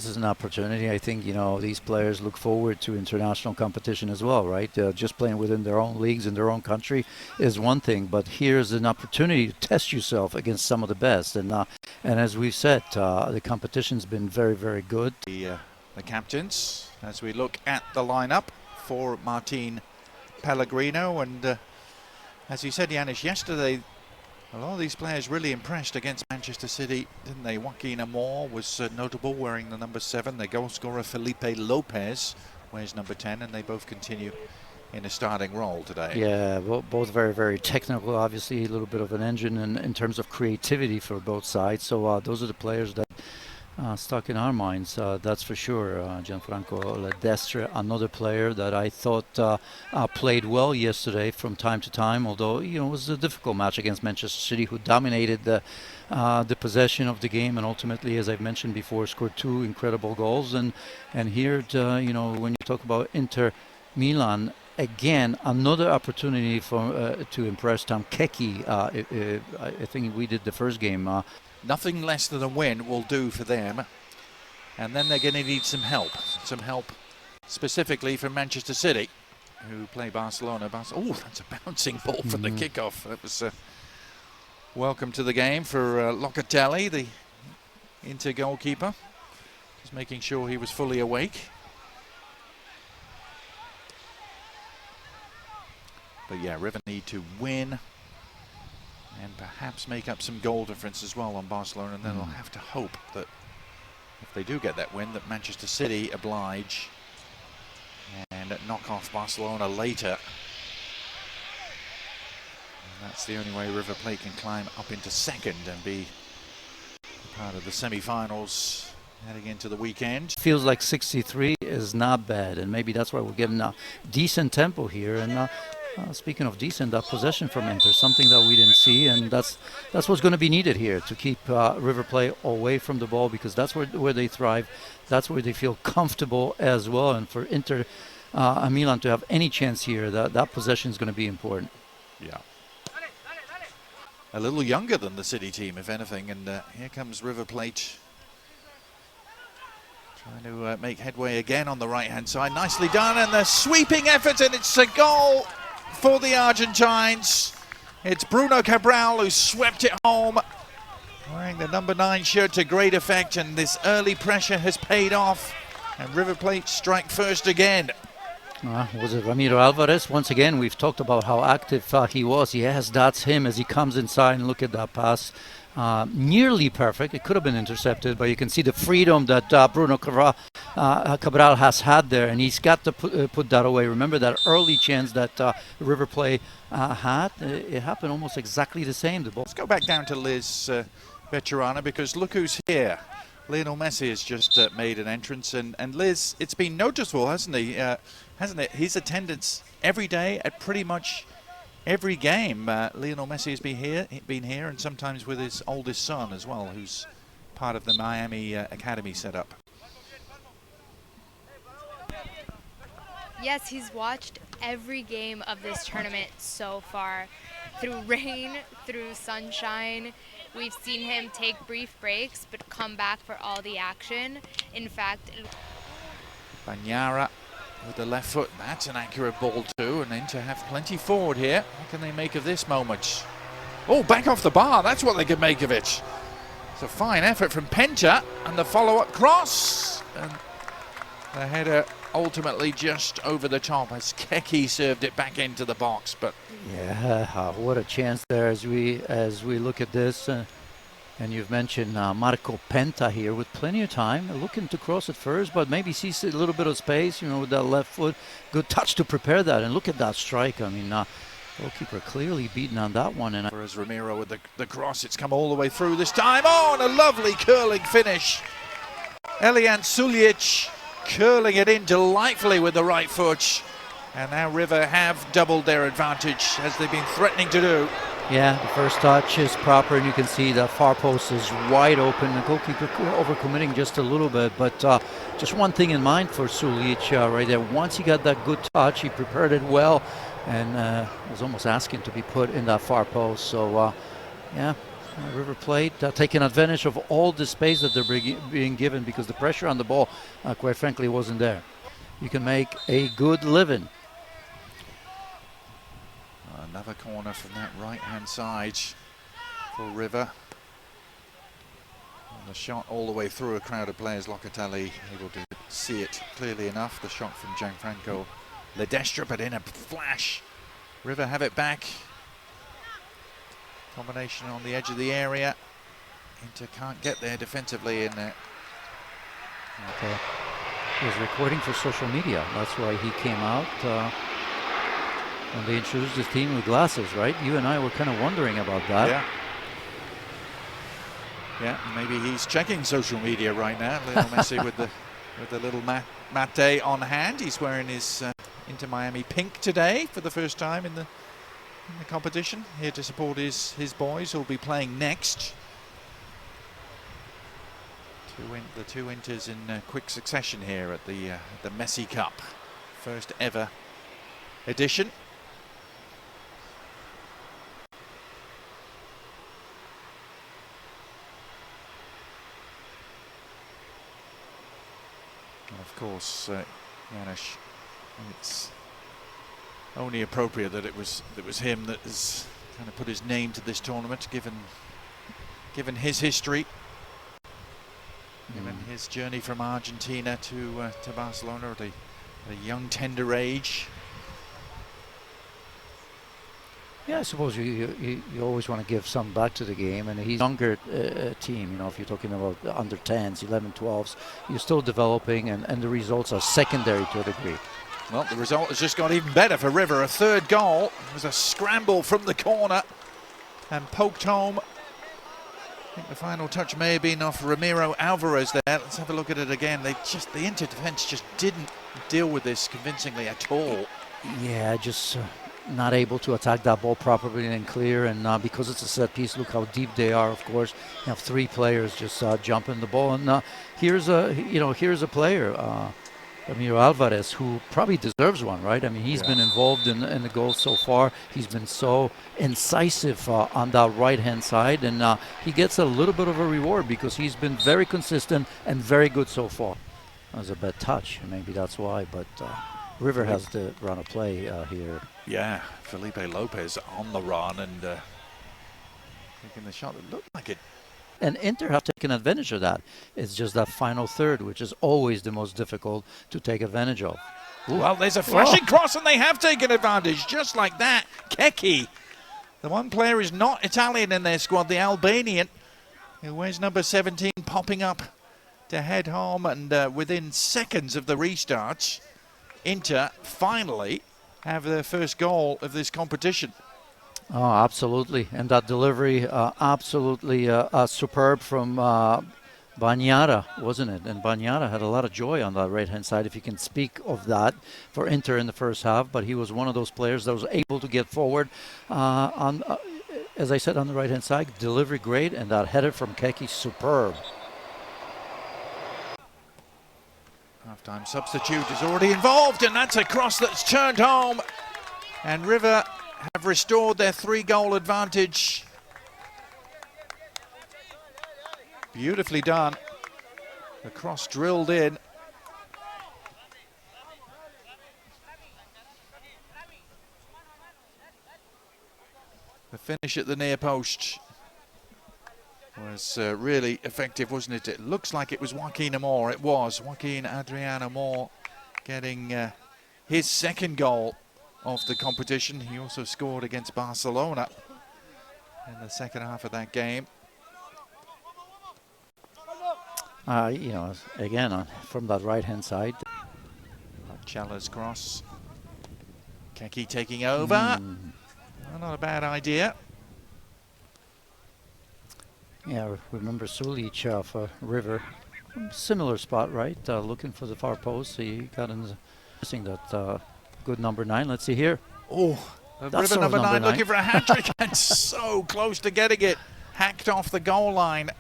is an opportunity. I think, these players look forward to international competition as well, right? Just playing within their own leagues in their own country is one thing, but here's an opportunity to test yourself against some of the best. And as we've said, the competition's been very, very good. The captains, as we look at the lineup for Martin Pellegrino, and as you said, Yanis, yesterday, a lot of these players really impressed against Manchester City, didn't they? Joaquin Amor was notable, wearing the number 7. Their goal scorer Felipe Lopez wears number 10, and they both continue in a starting role today. Yeah, both very, very technical. Obviously, a little bit of an engine in terms of creativity for both sides. So those are the players that stuck in our minds, that's for sure. Gianfranco Ledestre, another player that I thought played well yesterday from time to time, although it was a difficult match against Manchester City, who dominated the possession of the game and ultimately, as I've mentioned before, scored 2 incredible goals. And here, when you talk about Inter Milan, again, another opportunity to impress Tom Keki. I think we did the first game. Nothing less than a win will do for them. And then they're going to need some help specifically from Manchester City, who play Barcelona. Oh, that's a bouncing ball for the kickoff. That was welcome to the game for Locatelli, the Inter goalkeeper. Just making sure he was fully awake. But yeah, River need to win and perhaps make up some goal difference as well on Barcelona, and then they'll have to hope that if they do get that win, that Manchester City oblige and knock off Barcelona later. And that's the only way River Plate can climb up into second and be part of the semi-finals heading into the weekend. Feels like 63 is not bad, and maybe that's why we're getting a decent tempo here. And speaking of decent, possession from Inter, something that we didn't see, and that's what's going to be needed here to keep River Plate away from the ball, because that's where they thrive, that's where they feel comfortable as well. And for Inter Milan to have any chance here, that possession is going to be important. Yeah. A little younger than the City team, if anything, and here comes River Plate trying to make headway again on the right-hand side. Nicely done, and the sweeping effort, and it's a goal for the Argentines. It's Bruno Cabral who swept it home, wearing the number 9 shirt to great effect, and this early pressure has paid off, and River Plate strike first again. Was it Ramiro Alvarez? Once again, we've talked about how active he was. Yes, that's him as he comes inside, and look at that pass. Nearly perfect. It could have been intercepted, but you can see the freedom that Bruno Cabral has had there, and he's got to put that away. Remember that early chance that River Plate had? It happened almost exactly the same. The ball. Let's go back down to Liz Veterana, because look who's here. Lionel Messi has just made an entrance, and Liz, it's been noticeable, hasn't he? Hasn't it? His attendance every day at pretty much every game. Lionel Messi has been here, and sometimes with his oldest son as well, who's part of the Miami Academy setup. Yes, he's watched every game of this tournament so far. Through rain, through sunshine, we've seen him take brief breaks, but come back for all the action. In fact, Banyara with the left foot, that's an accurate ball too, and Inter have plenty forward here. What can they make of this moment? Oh, back off the bar, that's what they could make of it. It's a fine effort from Penta, and the follow-up cross, and the header ultimately just over the top as Keki served it back into the box. But yeah, what a chance there as we look at this. And you've mentioned Marco Penta here with plenty of time, looking to cross it first, but maybe sees a little bit of space, with that left foot. Good touch to prepare that, and look at that strike. I mean, goalkeeper clearly beaten on that one. And as Ramiro with the cross, it's come all the way through this time. Oh, and a lovely curling finish. Elian Suljic curling it in delightfully with the right foot. And now River have doubled their advantage, as they've been threatening to do. Yeah, the first touch is proper, and you can see the far post is wide open. The goalkeeper overcommitting just a little bit, but just one thing in mind for Suljic right there. Once he got that good touch, he prepared it well, and was almost asking to be put in that far post. So, yeah, River Plate taking advantage of all the space that they're being given because the pressure on the ball, quite frankly, wasn't there. You can make a good living. Another corner from that right-hand side for River. And the shot all the way through a crowd of players. Locatelli able to see it clearly enough. The shot from Gianfranco Ledestra, but in a flash. River have it back. Combination on the edge of the area. Inter can't get there defensively in there. Okay. He was recording for social media. That's why he came out when they introduced his team with glasses, right? You and I were kind of wondering about that. Yeah. Yeah, maybe he's checking social media right now. Little Messi with the little mate on hand. He's wearing his Inter Miami pink today for the first time in the competition. Here to support his boys who'll be playing next. The two Inters in quick succession here at the Messi Cup, first ever edition. And of course, Janusz, it's only appropriate that it was him that has kind of put his name to this tournament, given his history. Given his journey from Argentina to Barcelona at a young, tender age. Yeah, I suppose you always want to give some back to the game, and he's a younger team. You know, if you're talking about the under 10s, 11, 12s, you're still developing, and the results are secondary to a degree. Well, the result has just got even better for River. A third goal. It was a scramble from the corner and poked home. I think the final touch may have been off Ramiro Alvarez there. Let's have a look at it again. The Inter defense just didn't deal with this convincingly at all. Yeah, just not able to attack that ball properly and clear, and because it's a set piece, look how deep they are. Of course, you have three players just jumping the ball, and here's a player, Ramiro Alvarez, who probably deserves one, right? I mean, he's been involved in the goals so far. He's been so incisive on that right-hand side, and he gets a little bit of a reward because he's been very consistent and very good so far. That was a bad touch, maybe that's why, but River has the run of play here. Yeah, Felipe Lopez on the run and taking the shot that looked like it. And Inter have taken advantage of that. It's just that final third, which is always the most difficult to take advantage of. Ooh. Well, there's a flashing cross, and they have taken advantage, just like that. Keki, the one player is not Italian in their squad, the Albanian, who wears number 17, popping up to head home. And within seconds of the restart, Inter finally have their first goal of this competition. Oh, absolutely. And that delivery, absolutely superb from Bagnara, wasn't it? And Bagnara had a lot of joy on that right-hand side, if you can speak of that, for Inter in the first half. But he was one of those players that was able to get forward as I said, on the right-hand side. Delivery great, and that header from Keki, superb. Half-time substitute is already involved, and that's a cross that's turned home. And River have restored their 3-goal advantage. Beautifully done. The cross drilled in. The finish at the near post was really effective, wasn't it? It looks like it was Joaquin Amor. It was Joaquin Adrian Amor getting his second goal of the competition. He also scored against Barcelona in the second half of that game. You know, again, from that right-hand side. Chala's cross. Keki taking over. Well, not a bad idea. Yeah, remember Sulic for River. Similar spot, right? Looking for the far post. He got in the missing that good number 9. Let's see here. Oh, River number 9 looking for a hat-trick and so close to getting it. Hacked off the goal line.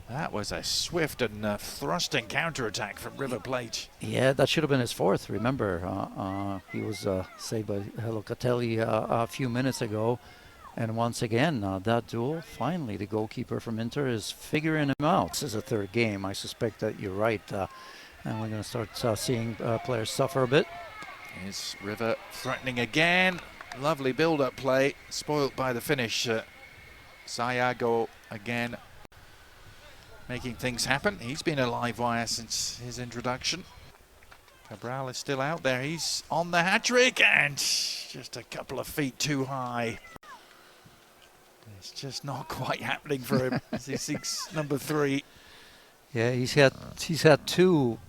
That was a swift and thrusting counter-attack from River Plate. Yeah, that should have been his fourth. Remember, he was saved by Locatelli a few minutes ago. And once again, that duel, finally, the goalkeeper from Inter is figuring him out. This is a third game. I suspect that you're right. And we're going to start seeing players suffer a bit. Here's River threatening again. Lovely build-up play, spoilt by the finish. Sayago again making things happen. He's been a live wire since his introduction. Cabral is still out there. He's on the hat-trick and just a couple of feet too high. It's just not quite happening for him as he seeks number 3. Yeah, he's had two,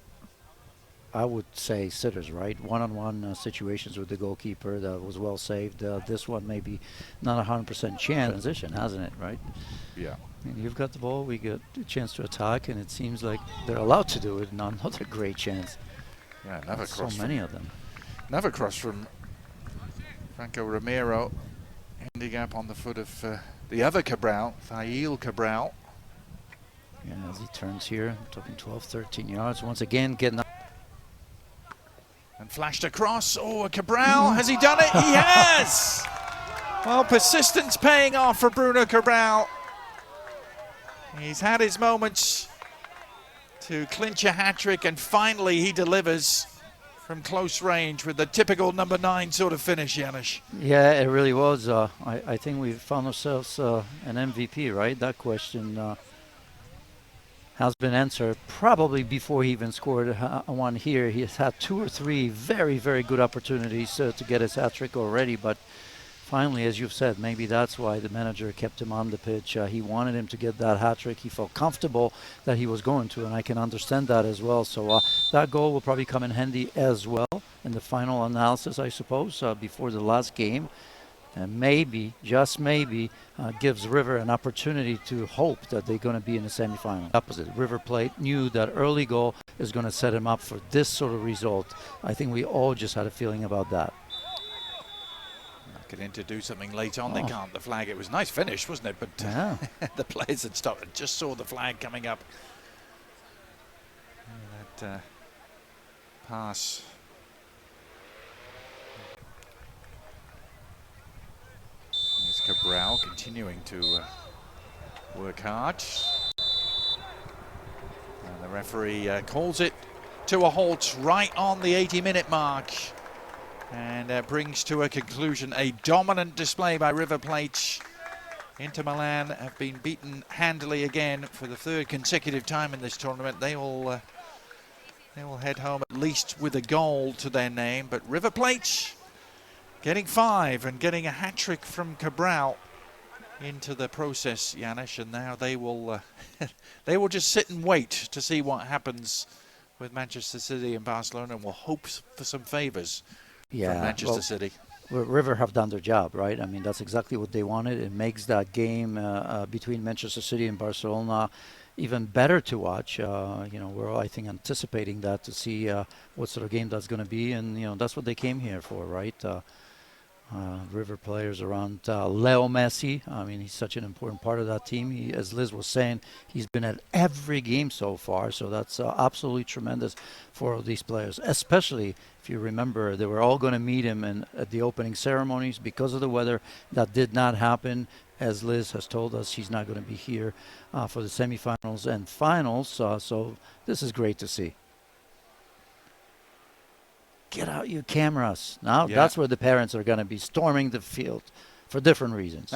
I would say, sitters, right? One-on-one situations with the goalkeeper that was well saved. This one maybe not 100% chance transition, hasn't it, right? Yeah. I mean, you've got the ball, we get a chance to attack, and it seems like they're allowed to do it. Another great chance. Yeah, another cross. So many of them. Another cross from Franco Romero, ending up on the foot of the other Cabral, Ezequiel Cabral. Yeah, as he turns here, I'm talking 12, 13 yards. Once again, getting up. And flashed across. Oh, Cabral, has he done it? He has! Well, persistence paying off for Bruno Cabral. He's had his moments to clinch a hat-trick, and finally he delivers from close range with the typical number 9 sort of finish, Janusz. Yeah, it really was. I think we found ourselves an MVP, right? That question has been answered probably before he even scored one here. He has had 2 or 3 very, very good opportunities to get his hat-trick already, but finally, as you've said, maybe that's why the manager kept him on the pitch. He wanted him to get that hat-trick. He felt comfortable that he was going to, and I can understand that as well. So that goal will probably come in handy as well in the final analysis, I suppose, before the last game. And maybe, just maybe, gives River an opportunity to hope that they're going to be in the semifinal. Opposite, River Plate knew that early goal is going to set him up for this sort of result. I think we all just had a feeling about that. Get in to do something late on. They can't. The flag. It was a nice finish, wasn't it? But yeah. The players had stopped and just saw the flag coming up. And that pass. There's Cabral continuing to work hard. And the referee calls it to a halt right on the 80-minute mark. And brings to a conclusion a dominant display by River Plate. Inter Milan have been beaten handily again for the 3rd consecutive time in this tournament. They will head home at least with a goal to their name. But River Plate getting 5 and getting a hat-trick from Cabral into the process, Janusz. And now they will they will just sit and wait to see what happens with Manchester City and Barcelona, and will hope for some favours. Yeah, from Manchester City. River have done their job, right? I mean, that's exactly what they wanted. It makes that game between Manchester City and Barcelona even better to watch. We're all, I think, anticipating that to see what sort of game that's going to be, and that's what they came here for, right? River players around Leo Messi. I mean, he's such an important part of that team. As Liz was saying, he's been at every game so far, so that's absolutely tremendous for these players, especially if you remember they were all going to meet him at the opening ceremonies. Because of the weather, that did not happen. As Liz has told us, he's not going to be here for the semifinals and finals, so this is great to see. Get out your cameras. Now that's where the parents are going to be storming the field for different reasons.